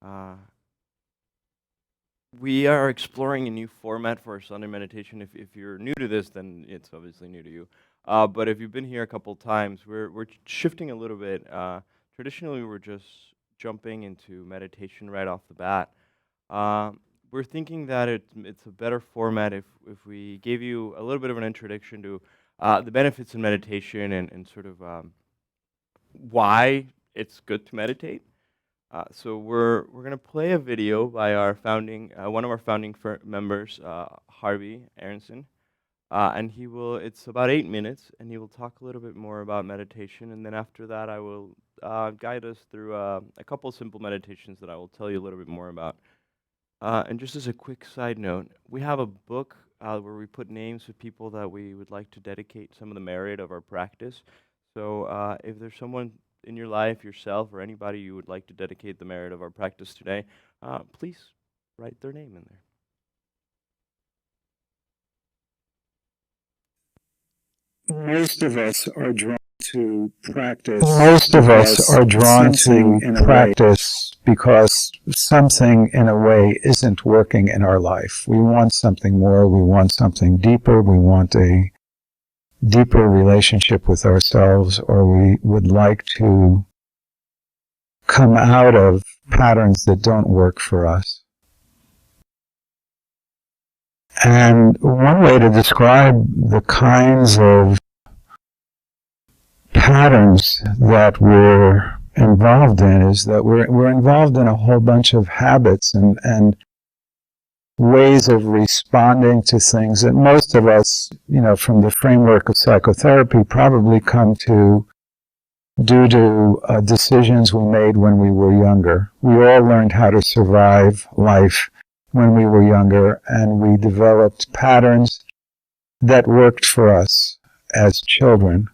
Uh, we are exploring a new format for our Sunday meditation. If you're new to this, then it's obviously new to you. But if you've been here a couple times, we're shifting a little bit. Traditionally, we're just jumping into meditation right off the bat. Uh, we're thinking that it's a better format if we gave you a little bit of an introduction to the benefits in meditation and sort of why it's good to meditate. So we're gonna play a video by our founding one of our founding members, Harvey Aronson, and he will. It's about 8 minutes, and he will talk a little bit more about meditation, and then after that, I will guide us through a couple simple meditations that I will tell you a little bit more about. And just as a quick side note, we have a book where we put names of people that we would like to dedicate some of the merit of our practice. So if there's someone in your life, yourself, or anybody you would like to dedicate the merit of our practice today, please write their name in there. Most of us are drawn to practice. Most of us are drawn to practice because something in a way isn't working in our life. We want something more, we want something deeper, we want a deeper relationship with ourselves, or we would like to come out of patterns that don't work for us. And one way to describe the kinds of patterns that we're involved in is that we're involved in a whole bunch of habits and ways of responding to things that most of us, from the framework of psychotherapy, probably come to due to decisions we made when we were younger. We all learned how to survive life when we were younger, and we developed patterns that worked for us as children.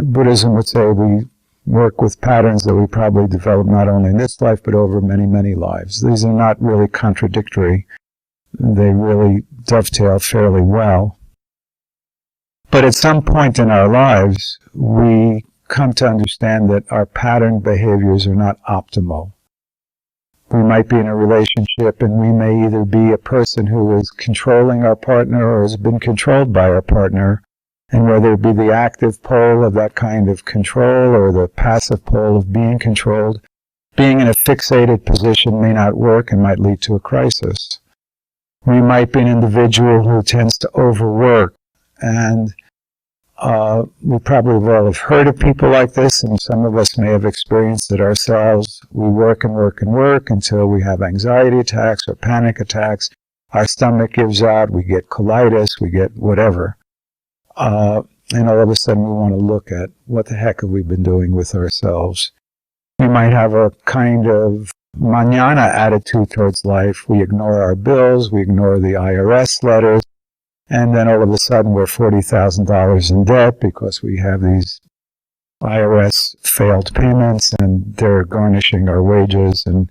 Buddhism would say we work with patterns that we probably developed not only in this life, but over many, many lives. These are not really contradictory. They really dovetail fairly well. But at some point in our lives, we come to understand that our pattern behaviors are not optimal. We might be in a relationship and we may either be a person who is controlling our partner or has been controlled by our partner, and whether it be the active pole of that kind of control or the passive pole of being controlled, being in a fixated position may not work and might lead to a crisis. We might be an individual who tends to overwork, and we probably all have heard of people like this, and some of us may have experienced it ourselves. We work and work and work until we have anxiety attacks or panic attacks. Our stomach gives out, we get colitis, we get whatever. And all of a sudden we want to look at what the heck have we been doing with ourselves. We might have a kind of mañana attitude towards life. We ignore our bills, we ignore the IRS letters, and then all of a sudden we're $40,000 in debt because we have these IRS failed payments and they're garnishing our wages. And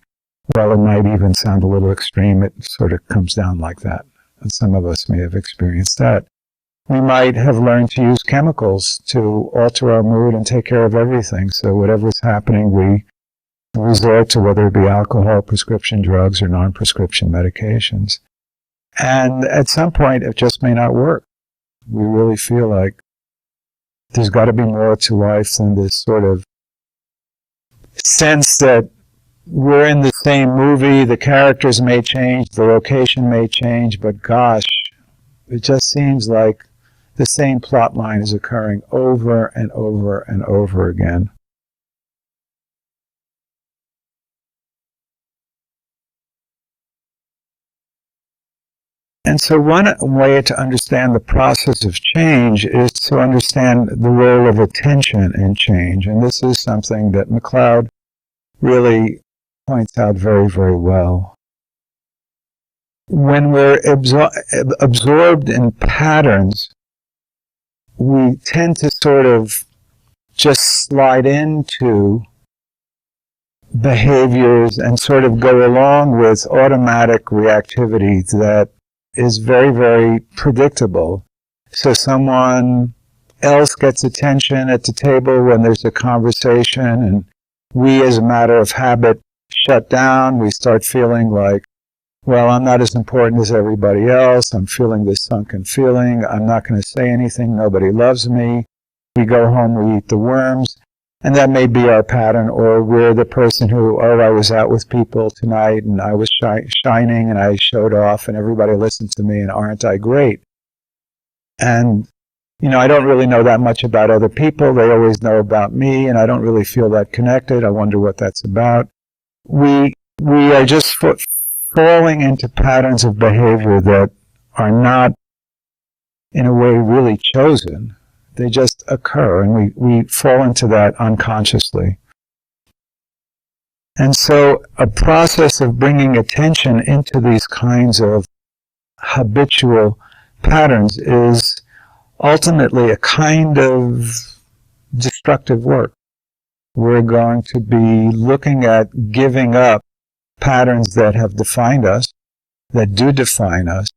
while it might even sound a little extreme, it sort of comes down like that. And some of us may have experienced that. We might have learned to use chemicals to alter our mood and take care of everything. So whatever's happening, we resort to, whether it be alcohol, prescription drugs, or non-prescription medications. And at some point, it just may not work. We really feel like there's got to be more to life than this sort of sense that we're in the same movie, the characters may change, the location may change, but gosh, it just seems like the same plot line is occurring over and over and over again. And so one way to understand the process of change is to understand the role of attention in change. And this is something that MacLeod really points out very, very well. When we're absorbed in patterns, we tend to sort of just slide into behaviors and sort of go along with automatic reactivity that is very, very predictable. So someone else gets attention at the table when there's a conversation, and we, as a matter of habit, shut down. We start feeling like, well, I'm not as important as everybody else. I'm feeling this sunken feeling. I'm not going to say anything. Nobody loves me. We go home, we eat the worms. And that may be our pattern, or we're the person who, oh, I was out with people tonight and I was shining and I showed off and everybody listened to me and aren't I great? And, I don't really know that much about other people. They always know about me and I don't really feel that connected. I wonder what that's about. We are just falling into patterns of behavior that are not, in a way, really chosen. They just occur, and we fall into that unconsciously. And so a process of bringing attention into these kinds of habitual patterns is ultimately a kind of destructive work. We're going to be looking at giving up patterns that have defined us, that do define us,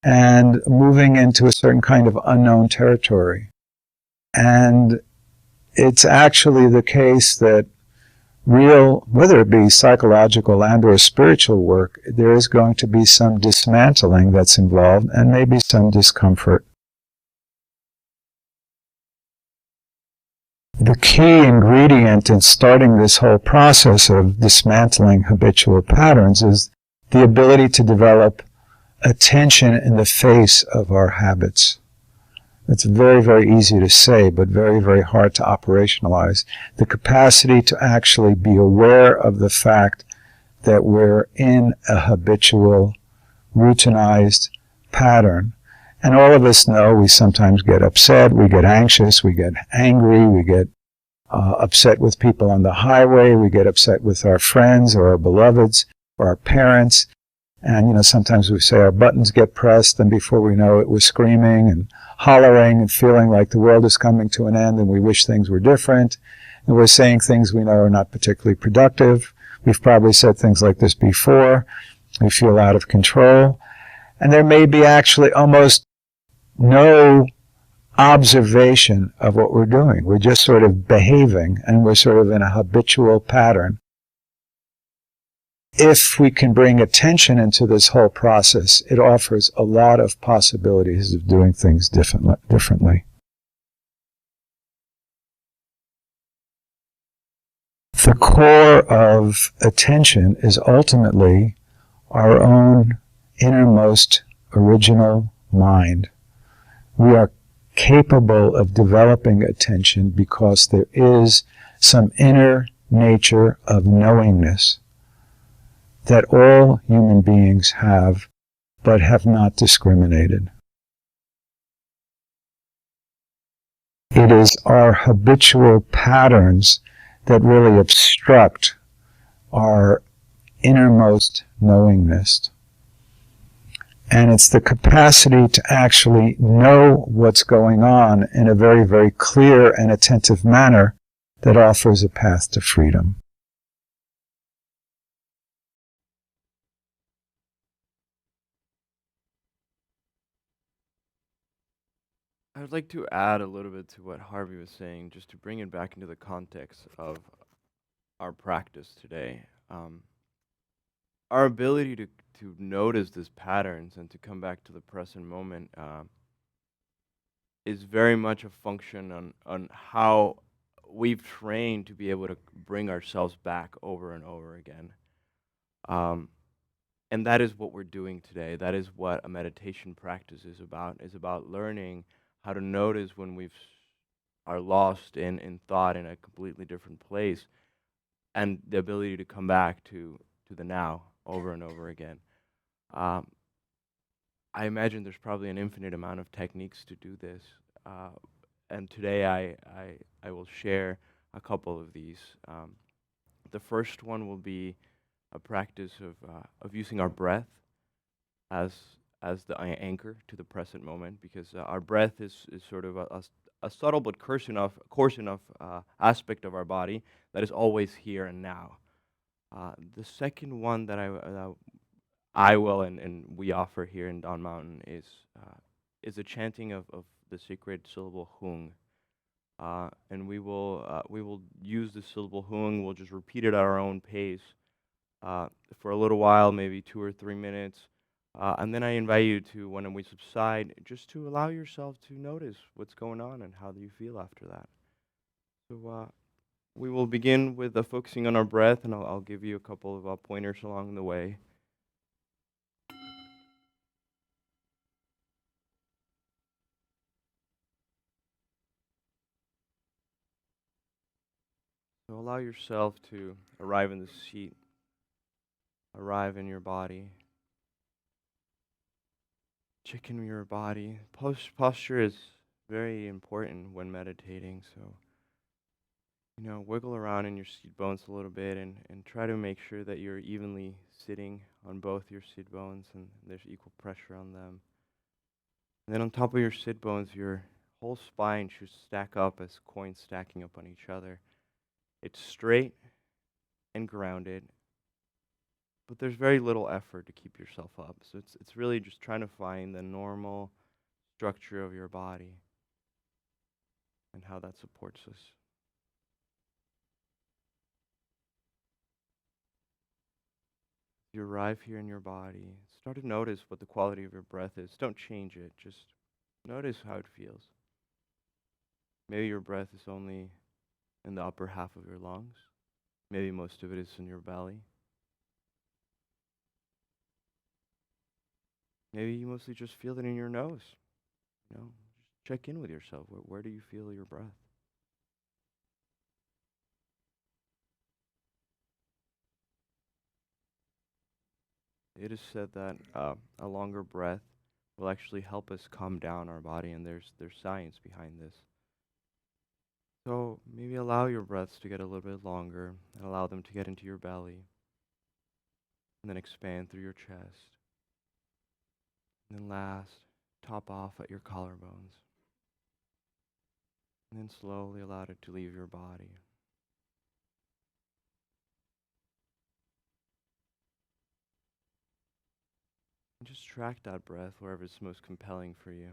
and moving into a certain kind of unknown territory. And it's actually the case that real, whether it be psychological and or spiritual work, there is going to be some dismantling that's involved and maybe some discomfort. The key ingredient in starting this whole process of dismantling habitual patterns is the ability to develop attention in the face of our habits. It's very, very easy to say, but very, very hard to operationalize. The capacity to actually be aware of the fact that we're in a habitual, routinized pattern. And all of us know we sometimes get upset, we get anxious, we get angry, we get upset with people on the highway, we get upset with our friends or our beloveds or our parents. And, sometimes we say our buttons get pressed, and before we know it, we're screaming and hollering and feeling like the world is coming to an end and we wish things were different. And we're saying things we know are not particularly productive. We've probably said things like this before. We feel out of control. And there may be actually almost no observation of what we're doing. We're just sort of behaving, and we're sort of in a habitual pattern. If we can bring attention into this whole process, it offers a lot of possibilities of doing things differently. The core of attention is ultimately our own innermost original mind. We are capable of developing attention because there is some inner nature of knowingness that all human beings have, but have not discriminated. It is our habitual patterns that really obstruct our innermost knowingness. And it's the capacity to actually know what's going on in a very, very clear and attentive manner that offers a path to freedom. I would like to add a little bit to what Harvey was saying, just to bring it back into the context of our practice today. Our ability to notice these patterns and to come back to the present moment is very much a function on how we've trained to be able to bring ourselves back over and over again. And that is what we're doing today. That is what a meditation practice is about learning how to notice when are lost in thought in a completely different place, and the ability to come back to the now over and over again. I imagine there's probably an infinite amount of techniques to do this, and today I will share a couple of these. The first one will be a practice of using our breath as the anchor to the present moment, because our breath is sort of a subtle but coarse enough aspect of our body that is always here and now. The second one that I will and we offer here in Dawn Mountain is a chanting of the sacred syllable Hung. And we will use the syllable Hung. We'll just repeat it at our own pace uh, for a little while, maybe 2 or 3 minutes. And then I invite you to, when we subside, just to allow yourself to notice what's going on and how do you feel after that. So we will begin with focusing on our breath, and I'll give you a couple of pointers along the way. So allow yourself to arrive in the seat, arrive in your body. Check in with your body. Posture is very important when meditating, so wiggle around in your seat bones a little bit and try to make sure that you're evenly sitting on both your sit bones and there's equal pressure on them. And then on top of your sit bones, your whole spine should stack up as coins stacking up on each other. It's straight and grounded, but there's very little effort to keep yourself up. So it's really just trying to find the normal structure of your body and how that supports us. You arrive here in your body, start to notice what the quality of your breath is. Don't change it, just notice how it feels. Maybe your breath is only in the upper half of your lungs. Maybe most of it is in your belly. Maybe you mostly just feel it in your nose. Just check in with yourself. Where do you feel your breath? It is said that a longer breath will actually help us calm down our body, and there's science behind this. So maybe allow your breaths to get a little bit longer and allow them to get into your belly, and then expand through your chest. And then last, top off at your collarbones. And then slowly allow it to leave your body. And just track that breath wherever it's most compelling for you.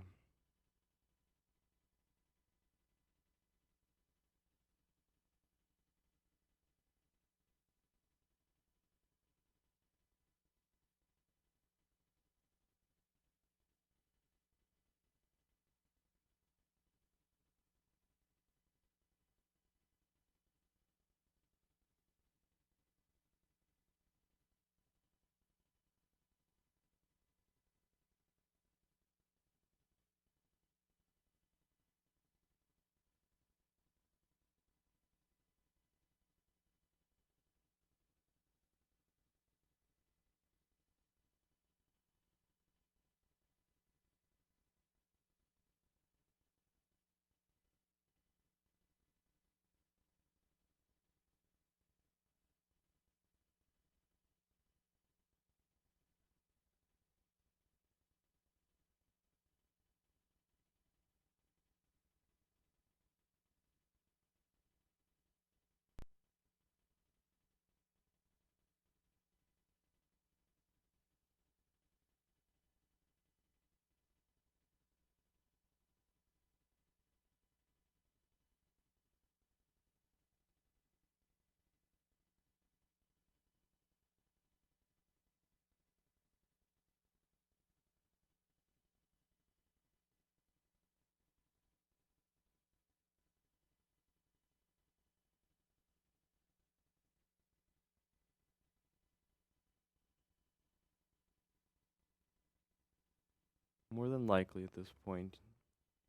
More than likely at this point,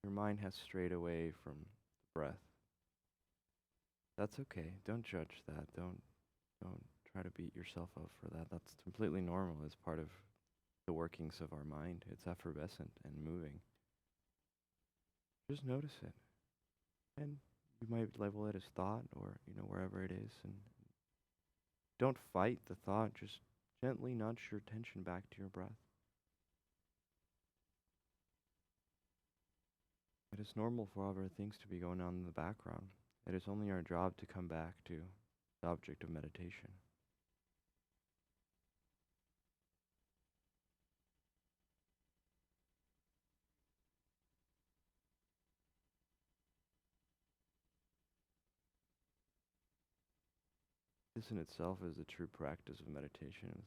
your mind has strayed away from the breath. That's okay. Don't judge that. Don't try to beat yourself up for that. That's completely normal as part of the workings of our mind. It's effervescent and moving. Just notice it. And you might label it as thought or, wherever it is. And don't fight the thought. Just gently nudge your attention back to your breath. It is normal for other things to be going on in the background. It is only our job to come back to the object of meditation. this in itself is the true practice of meditation,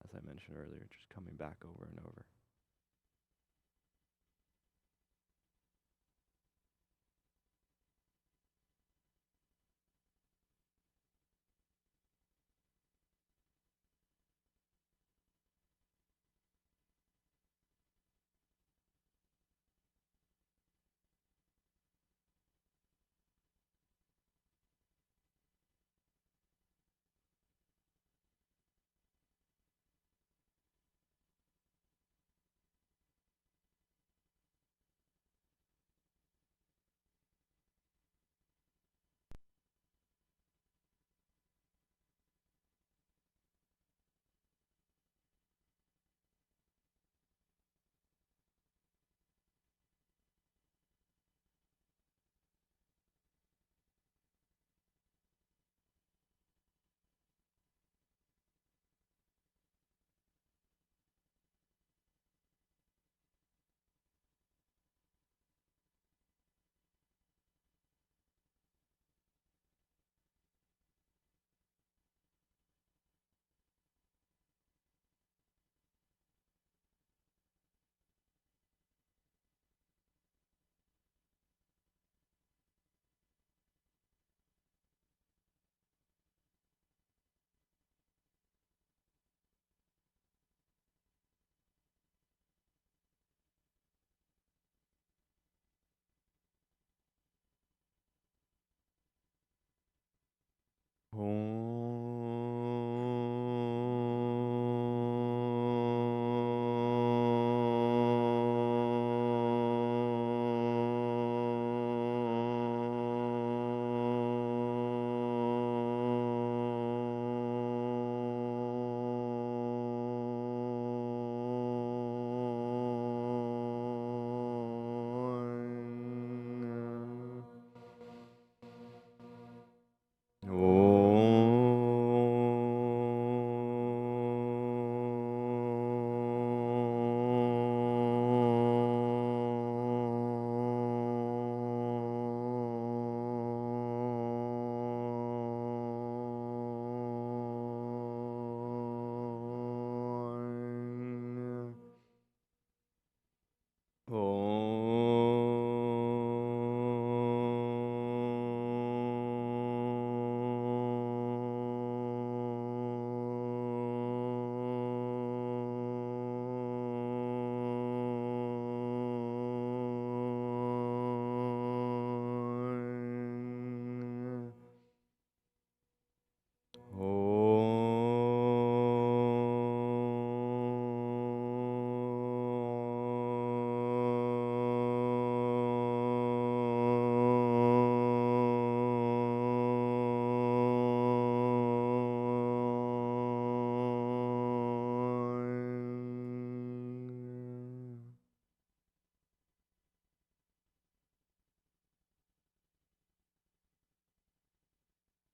as I mentioned earlier, just coming back over and over.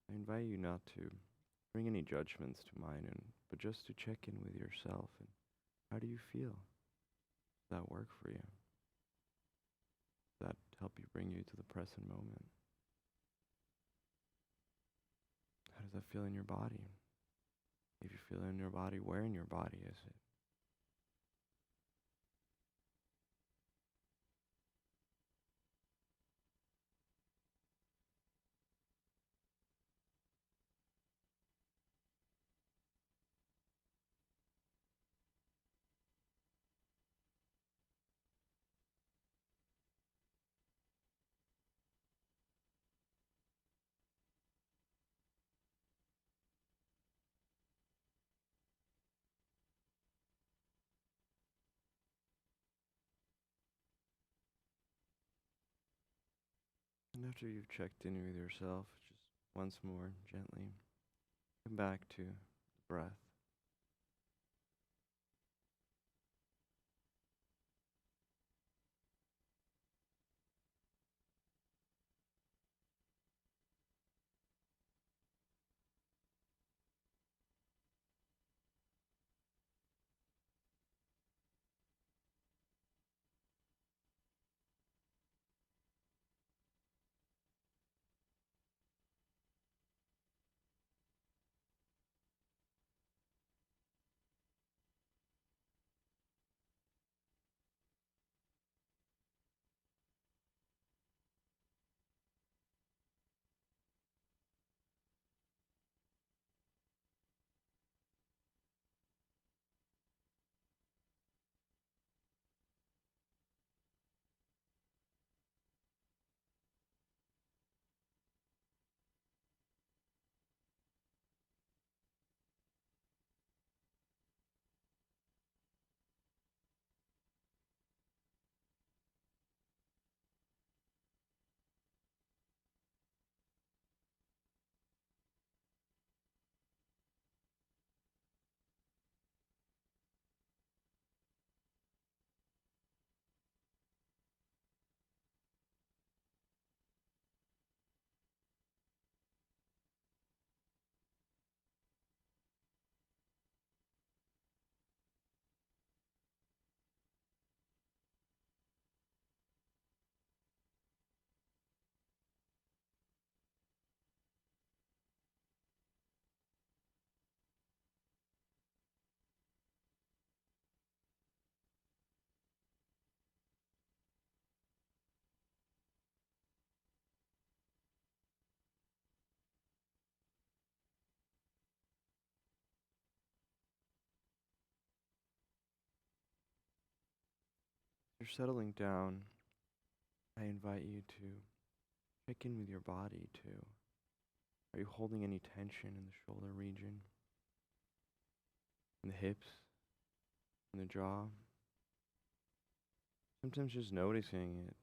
I invite you not to bring any judgments to mind, but just to check in with yourself. And how do you feel? Does that work for you? Does that help you bring you to the present moment? How does that feel in your body? If you feel it in your body, where in your body is it? And after you've checked in with yourself, just once more, gently come back to the breath. you're settling down, I invite you to check in with your body too. Are you holding any tension in the shoulder region, in the hips, in the jaw? Sometimes just noticing it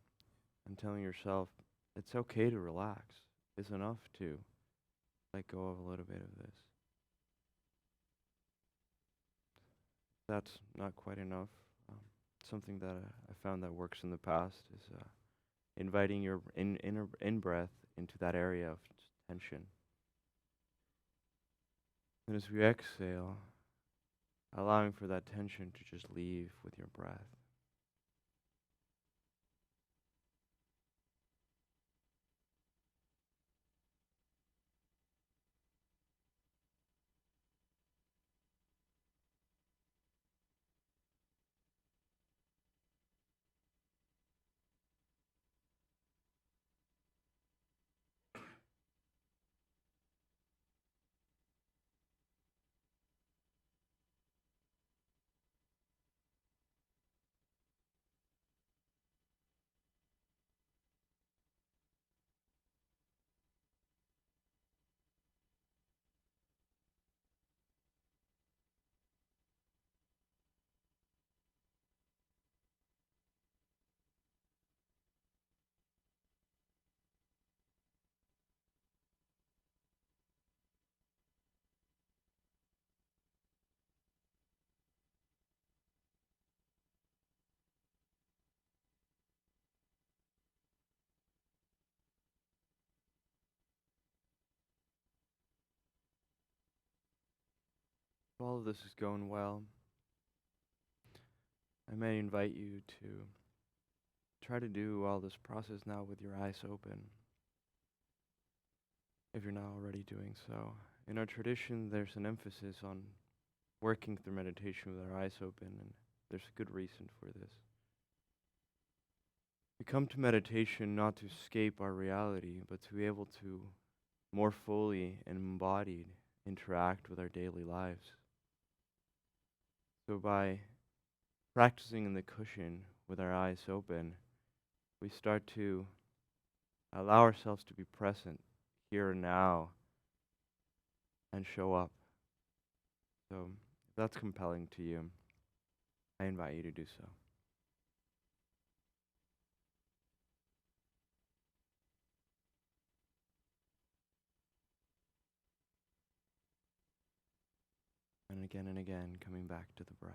and telling yourself it's okay to relax. It's enough to let go of a little bit of this. That's not quite enough. Something that I found that works in the past is inviting your inner in-breath into that area of tension. And as we exhale, allowing for that tension to just leave with your breath. If all of this is going well, I may invite you to try to do all this process now with your eyes open, if you're not already doing so. In our tradition, there's an emphasis on working through meditation with our eyes open, and there's a good reason for this. We come to meditation not to escape our reality, but to be able to more fully and embodied interact with our daily lives. So by practicing in the cushion with our eyes open, we start to allow ourselves to be present here and now and show up. So if that's compelling to you, I invite you to do so. And again, coming back to the breath.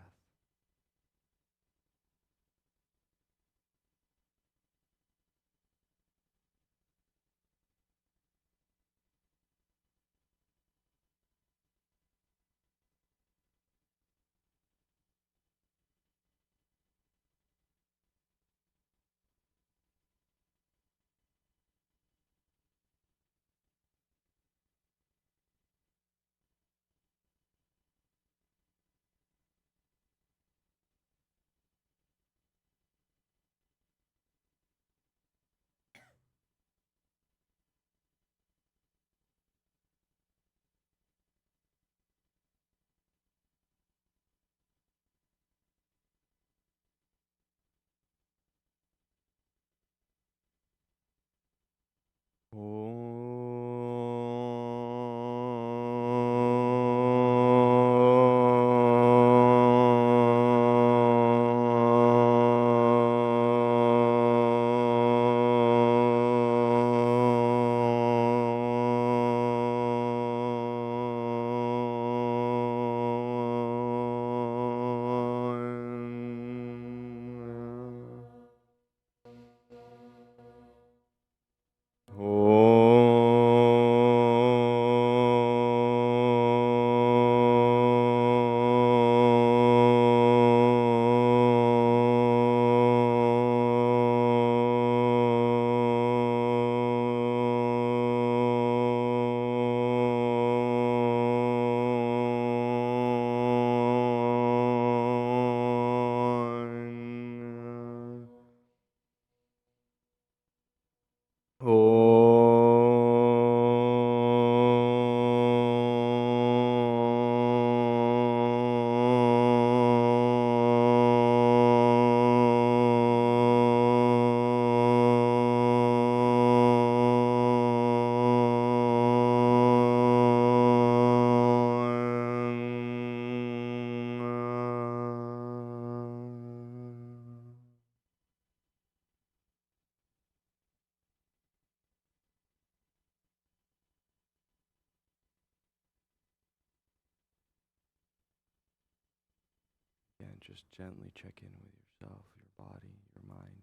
And just gently check in with yourself, your body, your mind.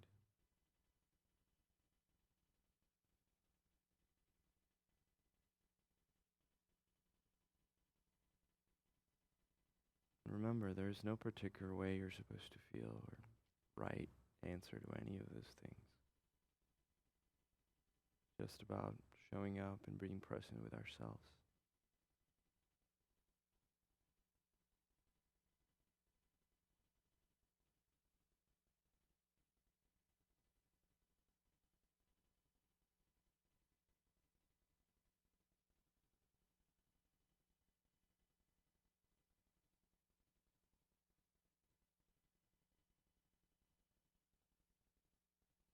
And remember, there is no particular way you're supposed to feel or right answer to any of those things. Just about showing up and being present with ourselves.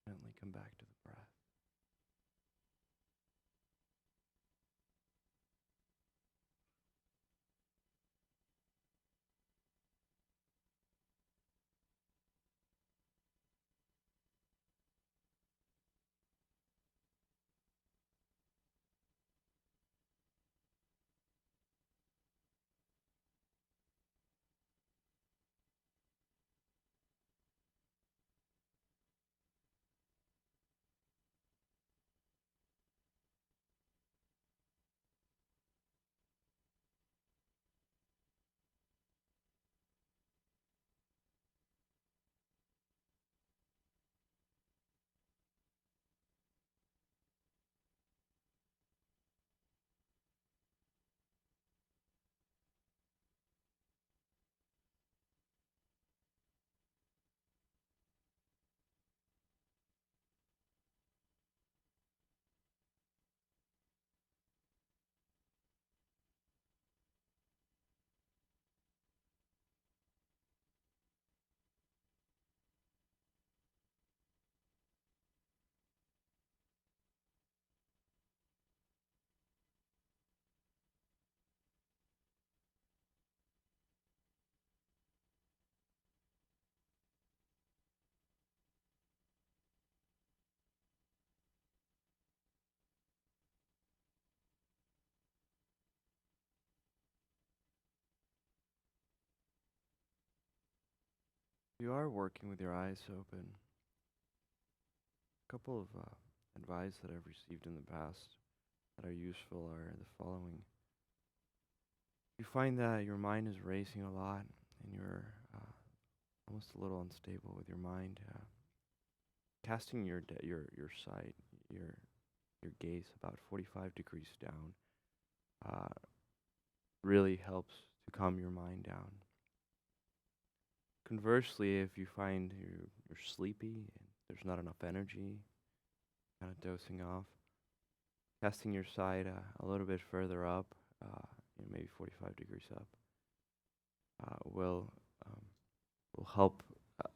Gently come back to the breath. You are working with your eyes open. A couple of advice that I've received in the past that are useful are the following. You find that your mind is racing a lot and you're almost a little unstable with your mind. Casting your sight, your gaze about 45 degrees down uh, really helps to calm your mind down. Conversely, if you find you're sleepy and there's not enough energy, kind of dosing off, casting your sight a little bit further up, maybe 45 degrees up, will help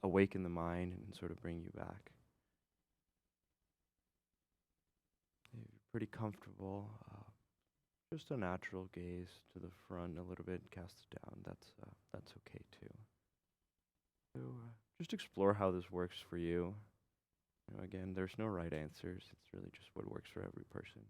awaken the mind and sort of bring you back. If you're pretty comfortable, just a natural gaze to the front a little bit, cast it down. That's okay too. So just explore how this works for you. Again, there's no right answers. It's really just what works for every person.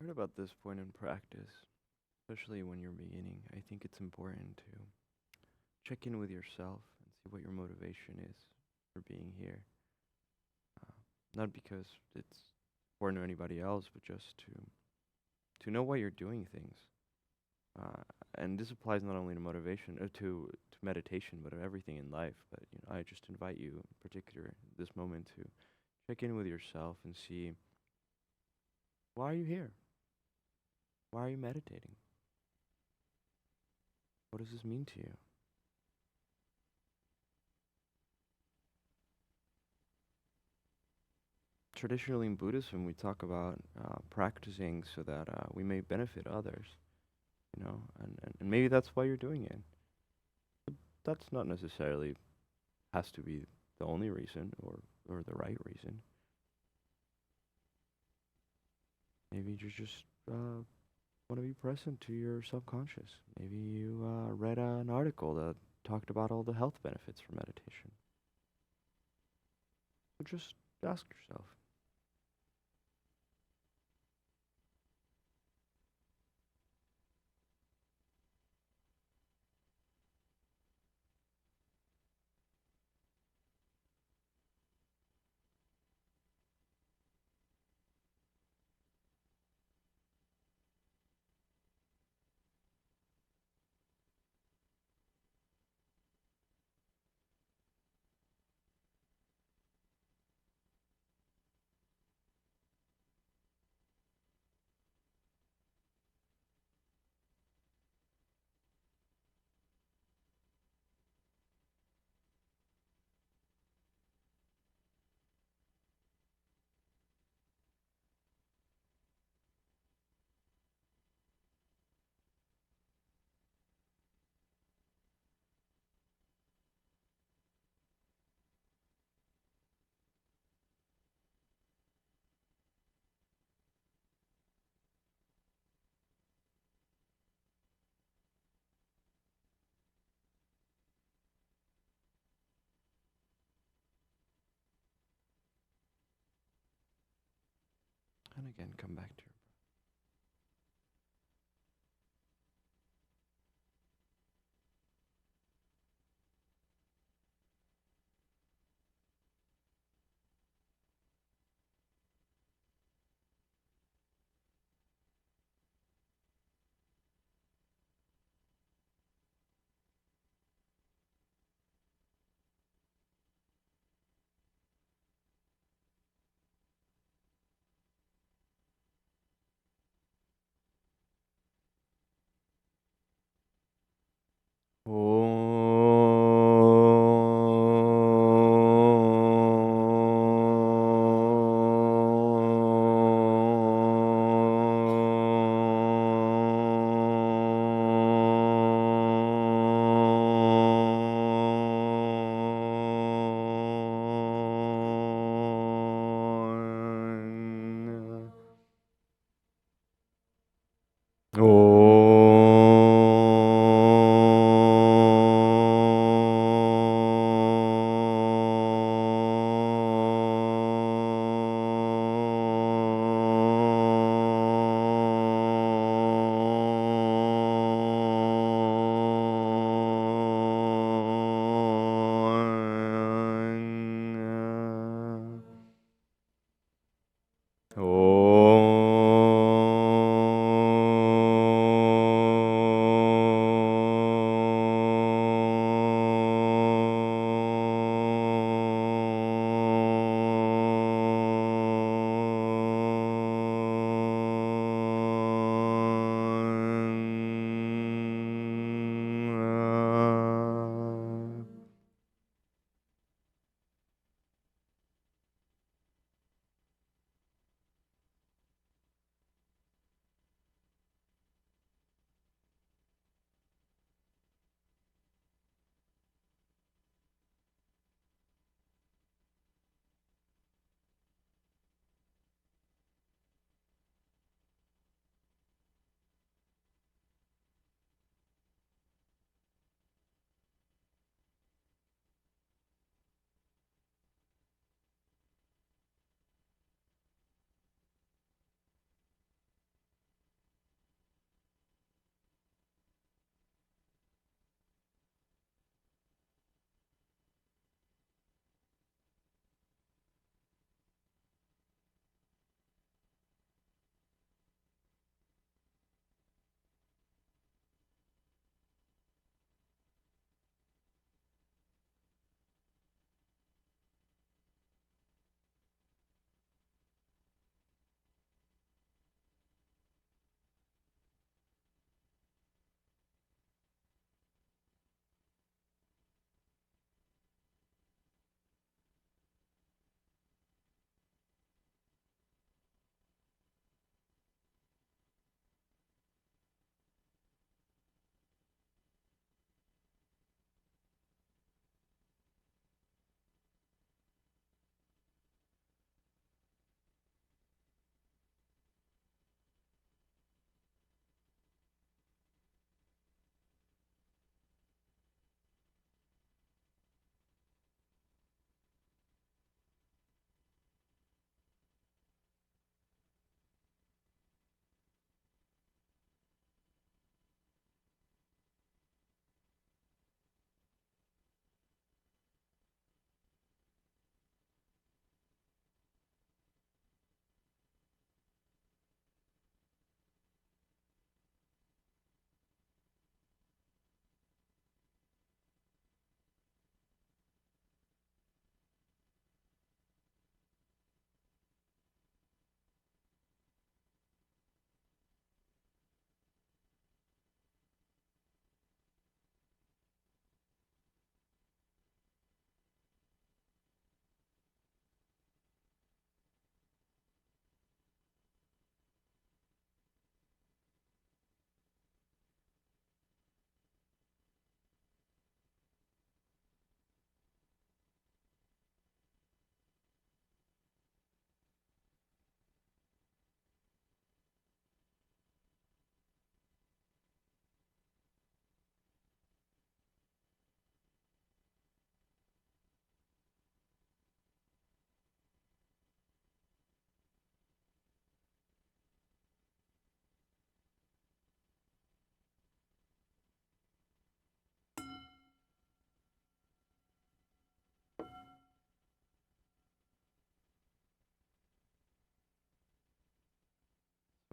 Right about this point in practice, especially when you're beginning, I think it's important to check in with yourself and see what your motivation is for being here. Uh, Not because it's important to anybody else, but just to know why you're doing things. Uh, and this applies not only to motivation, to meditation, but to everything in life. But I just invite you, in particular, this moment, to check in with yourself and see, why are you here? Why are you meditating? What does this mean to you? Traditionally in Buddhism, we talk about practicing so that we may benefit others, and maybe that's why you're doing it. But that's not necessarily has to be the only reason or the right reason. Maybe you just want to be present to your subconscious. Maybe you read an article that talked about all the health benefits from meditation. So just ask yourself. And again, come back to your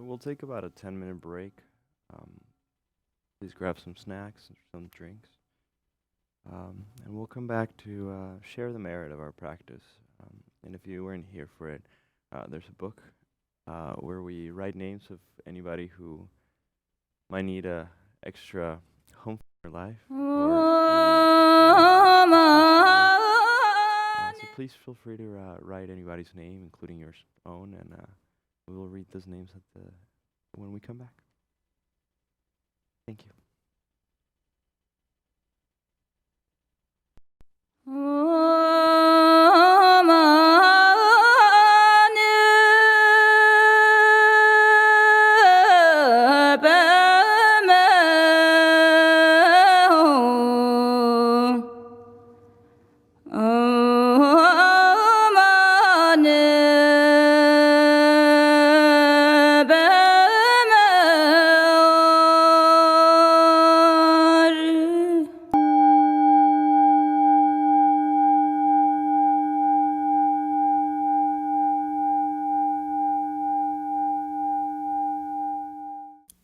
we'll take about a 10-minute break. Um, Please grab some snacks and some drinks. And we'll come back to share the merit of our practice. And if you weren't here for it, there's a book where we write names of anybody who might need a extra home for their life. So please feel free to write anybody's name, including your own, and we will read those names when we come back. Thank you.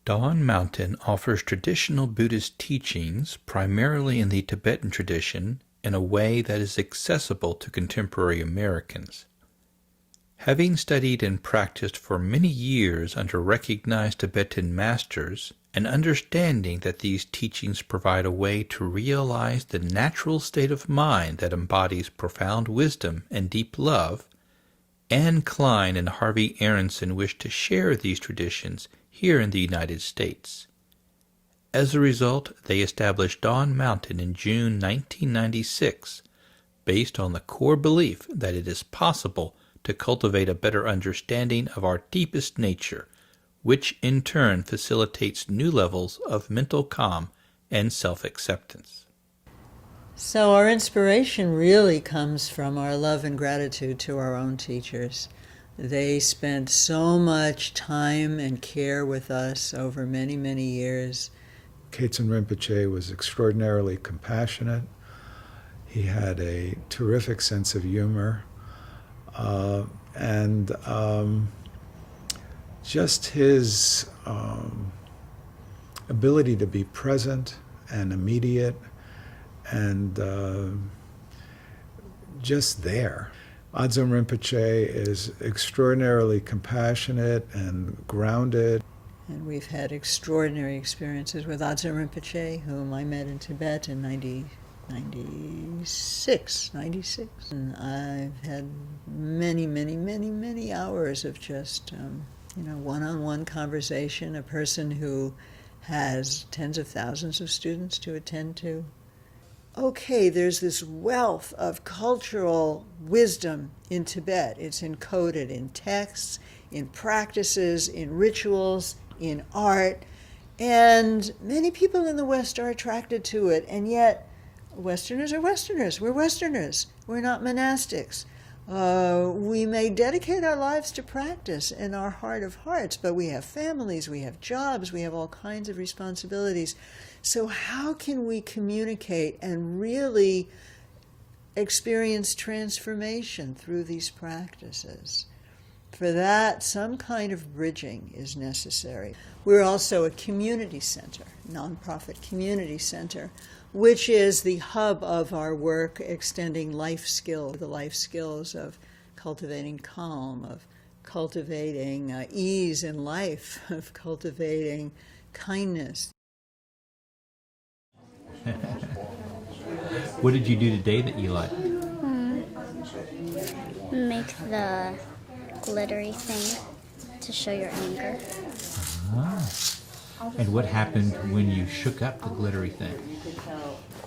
Dawn Mountain offers traditional Buddhist teachings primarily in the Tibetan tradition in a way that is accessible to contemporary Americans. Having studied and practiced for many years under recognized Tibetan masters, and understanding that these teachings provide a way to realize the natural state of mind that embodies profound wisdom and deep love, Anne Klein and Harvey Aronson wished to share these traditions here in the United States. As a result, they established Dawn Mountain in June 1996, based on the core belief that it is possible to cultivate a better understanding of our deepest nature, which in turn facilitates new levels of mental calm and self-acceptance. So our inspiration really comes from our love and gratitude to our own teachers. They spent so much time and care with us over many, many years. Kaizen Rinpoche was extraordinarily compassionate. He had a terrific sense of humor. And just his ability to be present and immediate and just there. Adzon Rinpoche is extraordinarily compassionate and grounded. And we've had extraordinary experiences with Adzon Rinpoche, whom I met in Tibet in 96. And I've had many hours of just, one-on-one conversation, a person who has tens of thousands of students to attend to. Okay, there's this wealth of cultural wisdom in Tibet. It's encoded in texts, in practices, in rituals, in art, and many people in the West are attracted to it, and yet Westerners are Westerners. We're Westerners. We're not monastics. We may dedicate our lives to practice in our heart of hearts, but we have families, we have jobs, we have all kinds of responsibilities. So how can we communicate and really experience transformation through these practices? For that, some kind of bridging is necessary. We're also a community center, nonprofit community center, which is the hub of our work extending life skills, the life skills of cultivating calm, of cultivating ease in life, of cultivating kindness. What did you do today that you liked? Make the glittery thing to show your anger. And what happened when you shook up the glittery thing?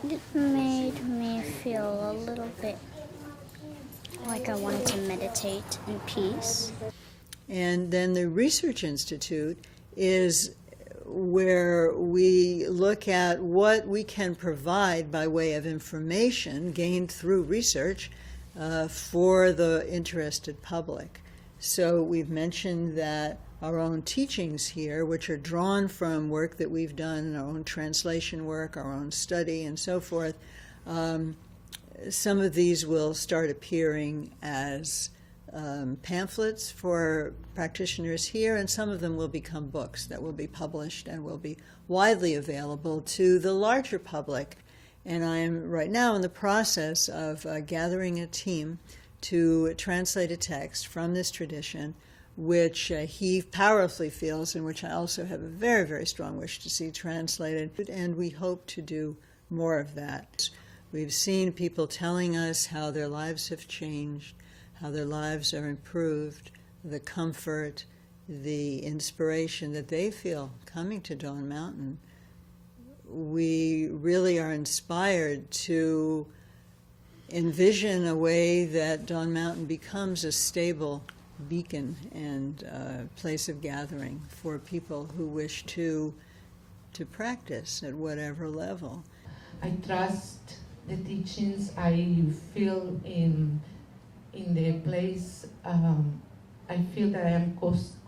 It made me feel a little bit like I wanted to meditate in peace. And then the Research Institute is where we look at what we can provide by way of information gained through research for the interested public. So we've mentioned that our own teachings here, which are drawn from work that we've done, our own translation work, our own study, and so forth, some of these will start appearing as pamphlets for practitioners here, and some of them will become books that will be published and will be widely available to the larger public. And I am right now in the process of gathering a team to translate a text from this tradition, which he powerfully feels, and which I also have a very, very strong wish to see translated. And we hope to do more of that. We've seen people telling us how their lives have changed, how their lives are improved, the comfort, the inspiration that they feel coming to Dawn Mountain. We really are inspired to envision a way that Dawn Mountain becomes a stable beacon and place of gathering for people who wish to practice at whatever level. I trust the teachings. I feel in the place. I feel that I am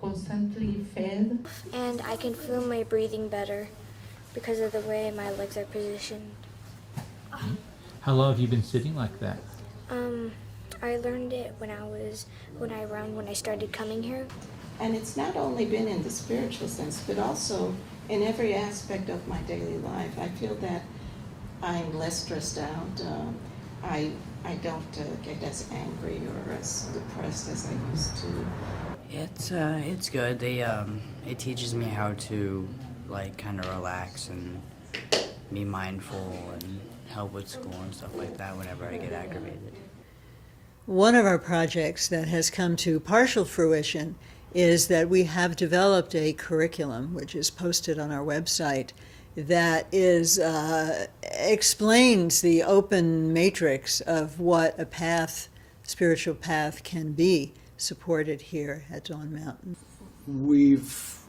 constantly fed. And I can feel my breathing better because of the way my legs are positioned. How long have you been sitting like that? I learned it when I started coming here. And it's not only been in the spiritual sense, but also in every aspect of my daily life. I feel that I'm less stressed out. I don't get as angry or as depressed as I used to. It's good. It teaches me how to kind of relax and be mindful and help with school and stuff like that whenever I get aggravated. One of our projects that has come to partial fruition is that we have developed a curriculum, which is posted on our website, that explains the open matrix of what a spiritual path can be, supported here at Dawn Mountain. We've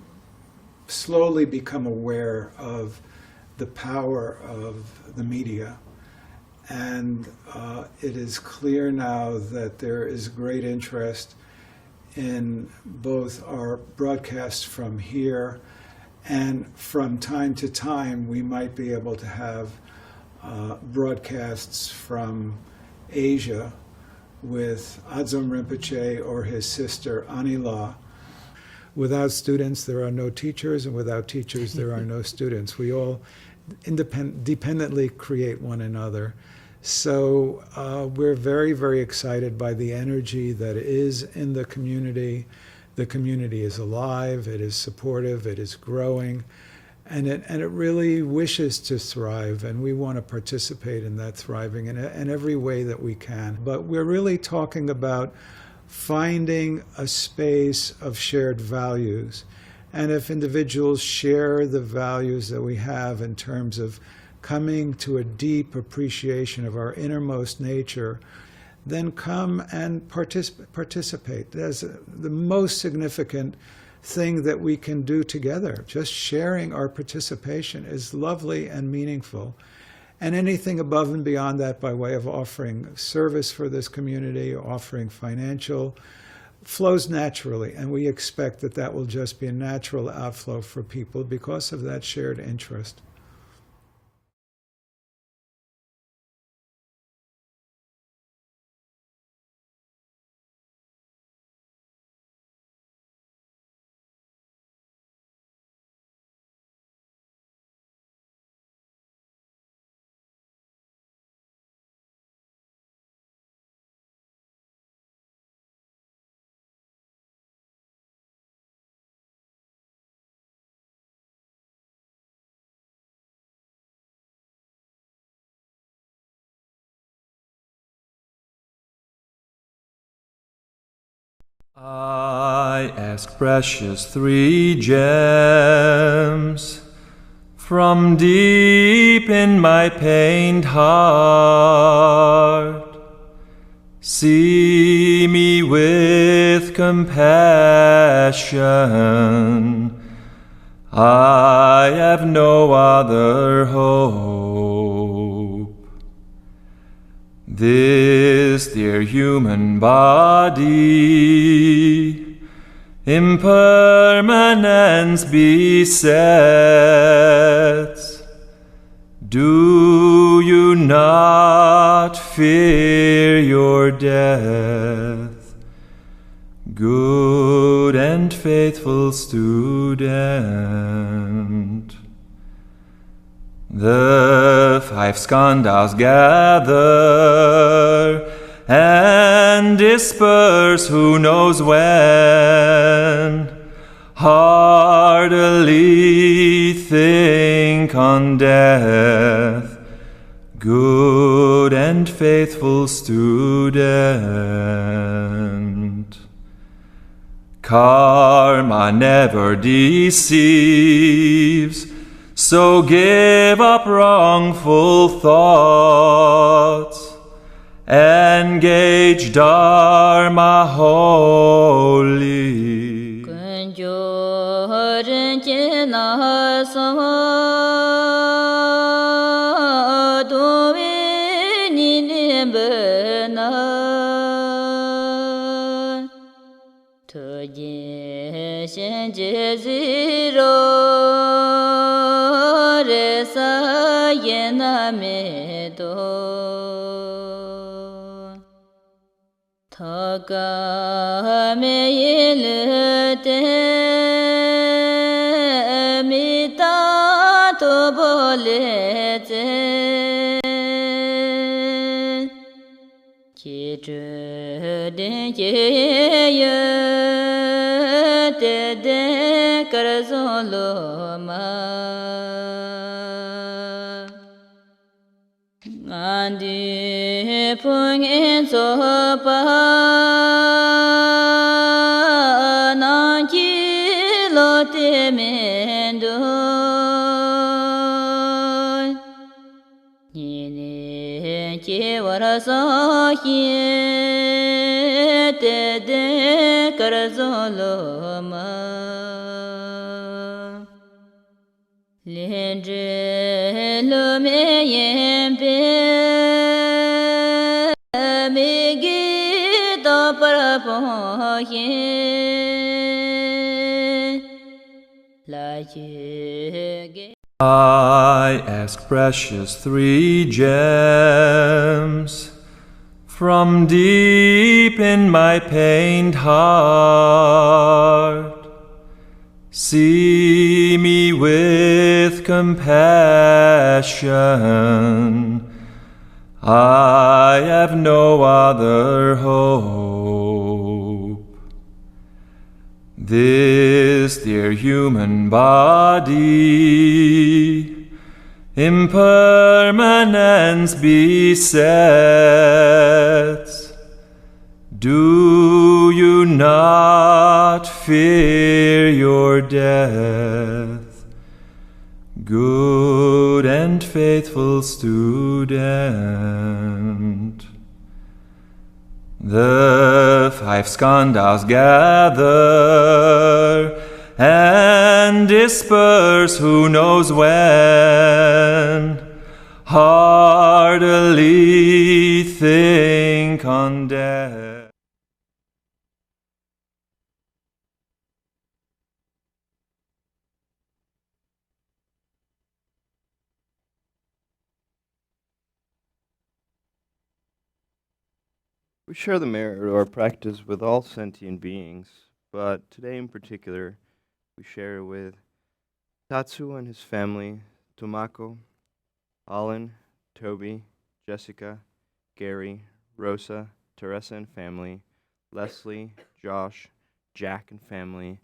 slowly become aware of the power of the media. And it is clear now that there is great interest in both our broadcasts from here, and from time to time we might be able to have broadcasts from Asia with Adzom Rinpoche or his sister Anila. Without students there are no teachers, and without teachers there are no students. We all dependently create one another. So we're very, very excited by the energy that is in the community. The community is alive, it is supportive, it is growing, and it really wishes to thrive, and we want to participate in that thriving in every way that we can. But we're really talking about finding a space of shared values. And if individuals share the values that we have in terms of coming to a deep appreciation of our innermost nature, then come and participate. That's the most significant thing that we can do together. Just sharing our participation is lovely and meaningful. And anything above and beyond that, by way of offering service for this community, offering financial, flows naturally. And we expect that that will just be a natural outflow for people because of that shared interest. I ask precious three gems from deep in my pained heart. See me with compassion. I have no other hope. This dear human body impermanence besets. Do you not fear your death? good and faithful student. The 5 skandhas gather and disperse who knows when. Heartily think on death, good and faithful student. Karma never deceives, so give up wrongful thoughts. Engage Dharma wholly. I ask precious 3 gems from deep in my pained heart. See me with compassion. I have no other hope. This dear human body, impermanence besets. Do you not fear your death, good and faithful student? The 5 skandhas gather and disperse who knows when. Heartily think on death. We share the merit of our practice with all sentient beings, but today in particular, we share it with Tatsu and his family, Tomako, Alan, Toby, Jessica, Gary, Rosa, Teresa and family, Leslie, Josh, Jack and family,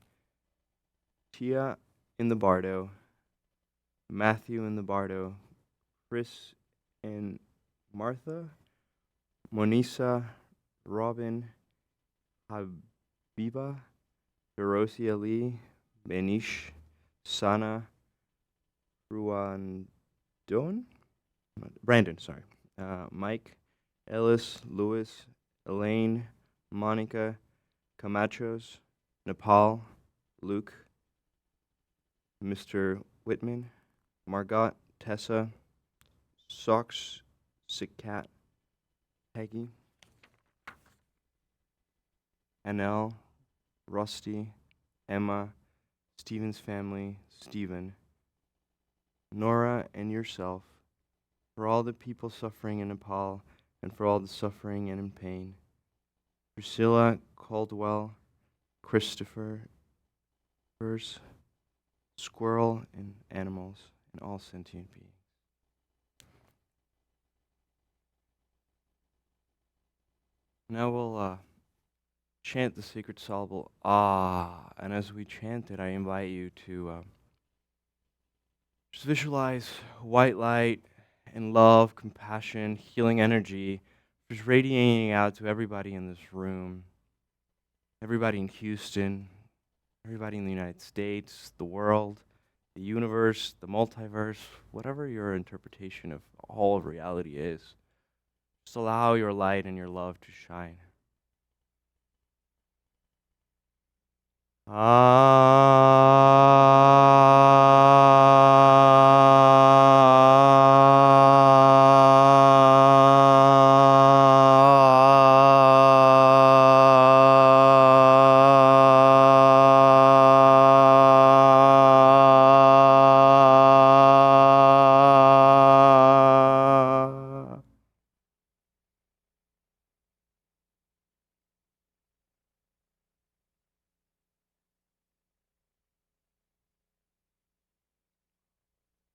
Tia in the Bardo, Matthew in the Bardo, Chris and Martha, Monisa, Robin, Habiba, Ferozi Ali, Benish, Sana, Brandon, Mike, Ellis, Lewis, Elaine, Monica, Camachos, Nepal, Luke, Mr. Whitman, Margot, Tessa, Socks, Sikat, Peggy, Anel, Rusty, Emma, Stephen's family, Stephen, Nora, and yourself, for all the people suffering in Nepal and for all the suffering and in pain. Priscilla, Caldwell, Christopher, birds, squirrel, and animals, and all sentient beings. Now we'll chant the sacred syllable Ah, and as we chant it, I invite you to just visualize white light and love, compassion, healing energy, just radiating out to everybody in this room, everybody in Houston, everybody in the United States, the world, the universe, the multiverse, whatever your interpretation of all of reality is. Just allow your light and your love to shine.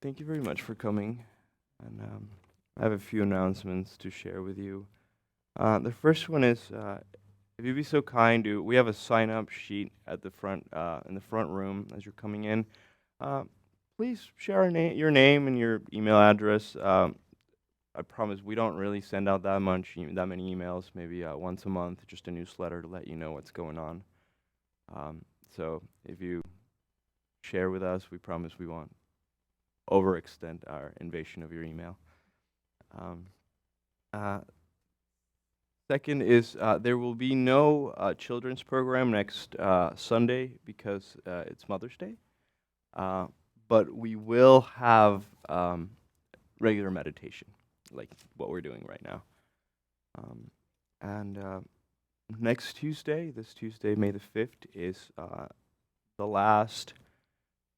Thank you very much for coming, and I have a few announcements to share with you. The first one is, if you'd be so kind to, we have a sign-up sheet at the front, in the front room as you're coming in. Please share your name and your email address. I promise we don't really send out that many emails, maybe once a month, just a newsletter to let you know what's going on. So if you share with us, we promise we won't overextend our invasion of your email. Second is there will be no children's program next Sunday because it's Mother's Day, but we will have regular meditation, like what we're doing right now. And next Tuesday, this Tuesday, May the 5th, is the last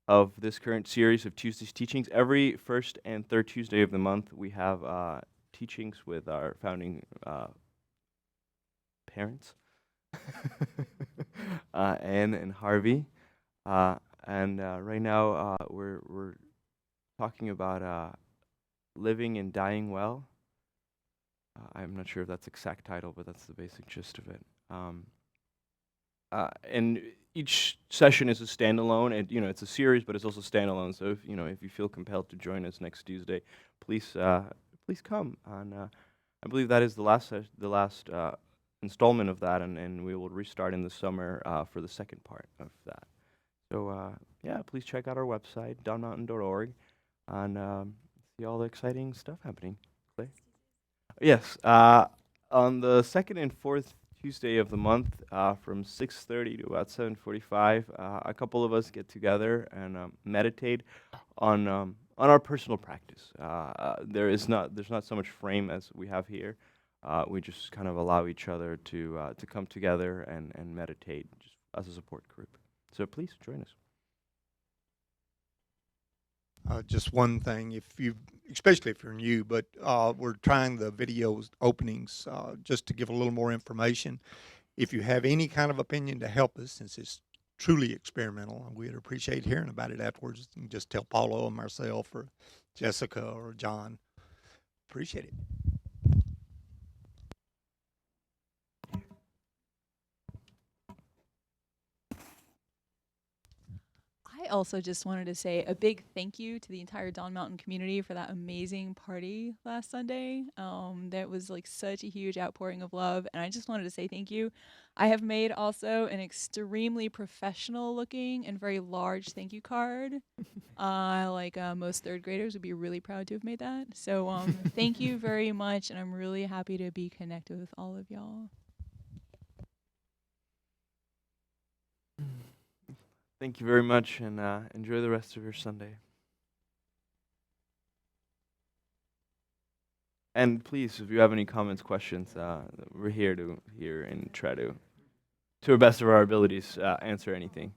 of this current series of Tuesday's teachings. Every first and third Tuesday of the month, we have teachings with our founding parents, Anne and Harvey. And right now, we're talking about living and dying well. I'm not sure if that's the exact title, but that's the basic gist of it. And each session is a standalone, and it's a series, but it's also standalone. So if you feel compelled to join us next Tuesday, please come. And I believe that is the last installment of that, and we will restart in the summer for the second part of that. So please check out our website, dawnmountain.org, and see all the exciting stuff happening. Clay? Yes, on the second and fourth Tuesday of the month, from 6:30 to about 7:45, a couple of us get together and meditate on our personal practice. There's not so much frame as we have here. We just kind of allow each other to come together and meditate just as a support group. So please join us. Just one thing, especially if you're new, but we're trying the video openings just to give a little more information. If you have any kind of opinion to help us, since it's truly experimental, we'd appreciate hearing about it afterwards. You can just tell Paulo or myself or Jessica or John. Appreciate it. I also just wanted to say a big thank you to the entire Dawn Mountain community for that amazing party last Sunday. That was like such a huge outpouring of love, and I just wanted to say thank you. I have made also an extremely professional looking and very large thank you card. Most third graders would be really proud to have made that. So thank you very much, and I'm really happy to be connected with all of y'all. Thank you very much, and enjoy the rest of your Sunday. And please, if you have any comments, questions, we're here to hear and try to our best of our abilities, answer anything.